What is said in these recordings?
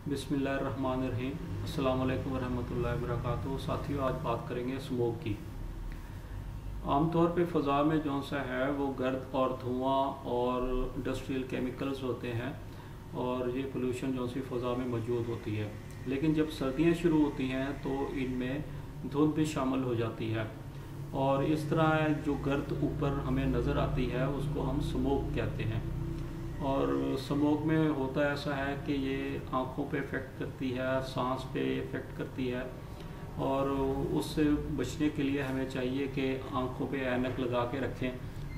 बिस्मिल्लाहिर्रहमानिर्रहीम। अस्सलाम वालेकुम रहमतुल्लाहि व बरकातुहू। साथियों, आज बात करेंगे स्मोक की। आमतौर पे फ़ज़ा में जो सा है वो गर्द और धुआं और इंडस्ट्रियल केमिकल्स होते हैं और ये पोल्यूशन जो सी फ़ज़ा में मौजूद होती है। लेकिन जब सर्दियाँ शुरू होती हैं तो इनमें धुंध भी शामिल हो जाती है और इस तरह जो गर्द ऊपर हमें नज़र आती है उसको हम स्मोक कहते हैं। और स्मोक में होता ऐसा है कि ये आँखों पे इफ़ेक्ट करती है, सांस पे इफ़ेक्ट करती है और उससे बचने के लिए हमें चाहिए कि आँखों पे ऐनक लगा के रखें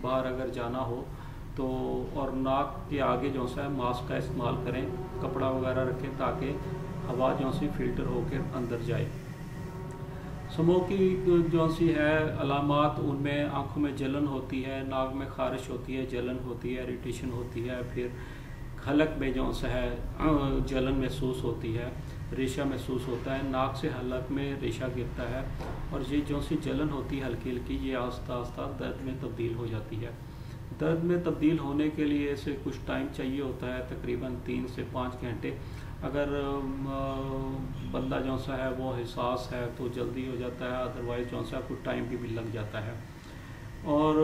बाहर अगर जाना हो तो, और नाक के आगे जो सा है मास्क का इस्तेमाल करें, कपड़ा वगैरह रखें ताकि हवा जो सी फ़िल्टर होकर अंदर जाए। स्मोक की जो सी है अलामात, उनमें आँखों में जलन होती है, नाक में खारिश होती है, जलन होती है, इरिटेशन होती है, फिर हलक में जो सा है जलन महसूस होती है, रेशा महसूस होता है, नाक से हलक में रेशा गिरता है और ये जो सी जलन होती है हल्की हल्की, ये आस्ता आस्ता दर्द में तब्दील हो जाती है। दर्द में तब्दील होने के लिए इसे कुछ टाइम चाहिए होता है, तकरीबन 3 से 5 घंटे। अगर बंदा जो सा है वो हिसास है तो जल्दी हो जाता है, अदरवाइज़ जो सा कुछ टाइम भी लग जाता है। और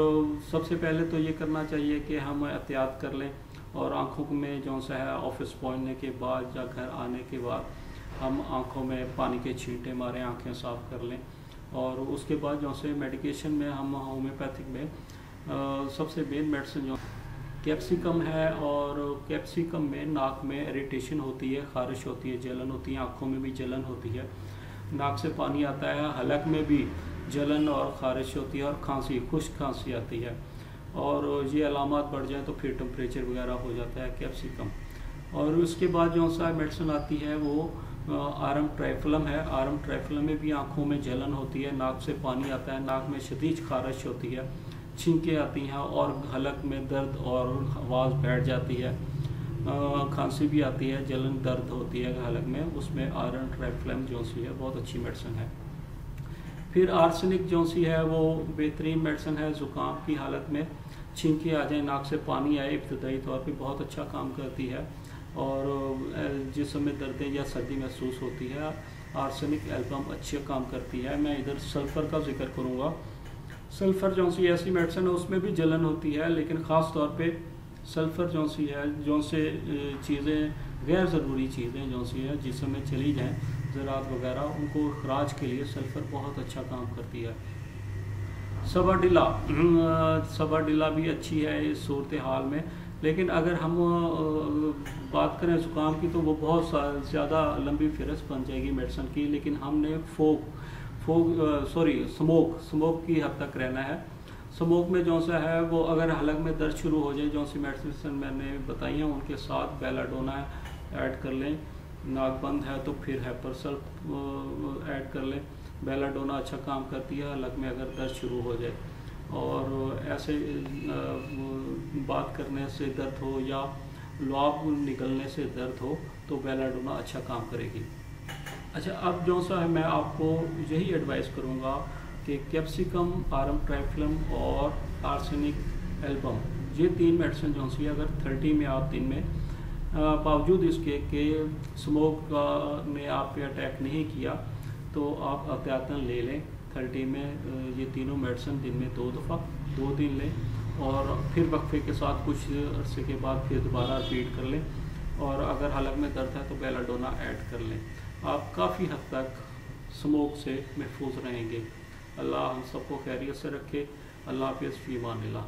सबसे पहले तो ये करना चाहिए कि हम एहतियात कर लें और आँखों में जो सा है ऑफिस पहुँचने के बाद या घर आने के बाद हम आँखों में पानी के छींटे मारें, आँखें साफ़ कर लें। और उसके बाद जो से मेडिकेशन में हम होम्योपैथिक में सबसे मेन मेडिसिन जो कैप्सिकम है, और कैप्सिकम में नाक में इरिटेशन होती है, खारिश होती है, जलन होती है, आँखों में भी जलन होती है, नाक से पानी आता है, हलक में भी जलन और ख़ारिश होती है और खांसी, खुश्क खांसी आती है और ये अलामात बढ़ जाए तो फिर टेम्परेचर वगैरह हो जाता है कैप्सिकम। और उसके बाद जो सा मेडिसिन आती है वो आरम ट्राइफलम है। आरम ट्राइफलम में भी आँखों में जलन होती है, नाक से पानी आता है, नाक में शदीद खारिश होती है, छींकें आती हैं और हलक में दर्द और आवाज़ बैठ जाती है, खांसी भी आती है, जलन दर्द होती है हलक में, उसमें आयरन ट्राइफ्लम जो सी है बहुत अच्छी मेडिसिन है। फिर आर्सेनिक जो सी है वो बेहतरीन मेडिसिन है। ज़ुकाम की हालत में छींकें आ जाए, नाक से पानी आए, इब्तदाई तौर पे बहुत अच्छा काम करती है और जिस्म में दर्द या सर्दी महसूस होती है, आर्सेनिक एल्बम अच्छे काम करती है। मैं इधर सल्फ़र का जिक्र करूँगा। सल्फ़र जो सी ऐसी मेडिसिन है उसमें भी जलन होती है, लेकिन ख़ास तौर पे सल्फ़र जो सी है, जो से चीज़ें गैर ज़रूरी चीज़ें जो सी है जिसम में चली जाएँ, ज़रात वगैरह, उनको अखराज के लिए सल्फ़र बहुत अच्छा काम करती है। सबाडिला भी अच्छी है इस सूरत हाल में, लेकिन अगर हम बात करें ज़ुकाम की तो वो बहुत ज़्यादा लंबी फ़हरिस्त बन जाएगी मेडिसिन की, लेकिन हमने स्मोक की हद तक रहना है। स्मोक में जो सा है वो अगर हलक में दर्द शुरू हो जाए, जो सी मेडिसिन मैंने बताई हैं उनके साथ बेलाडोना ऐड कर लें, नाक बंद है तो फिर हेपरसल्फ ऐड कर लें। बेलाडोना अच्छा काम करती है हलक में अगर दर्द शुरू हो जाए, और ऐसे बात करने से दर्द हो या लुआब निकलने से दर्द हो तो बेलाडोना अच्छा काम करेगी। अच्छा, अब जो सा है मैं आपको यही एडवाइस करूँगा कि कैप्सिकम, आरम ट्राइफ्लम और आर्सेनिक एल्बम, ये 3 मेडिसिन जो सी अगर 30 में आप दिन में बावजूद इसके कि स्मोक ने आप पे अटैक नहीं किया तो आप एहतियातन ले लें। 30 में ये तीनों मेडिसिन दिन में 2 दफ़ा 2 दिन लें और फिर वक्फे के साथ कुछ अरसे के बाद फिर दोबारा रिपीट कर लें, और अगर हलक में दर्द है तो बेलाडोना ऐड कर लें। आप काफ़ी हद तक स्मोक से महफूज रहेंगे। अल्लाह हम सबको खैरियत से रखे। अल्लाह हाफ़िज़, फ़ी अमानिल्लाह।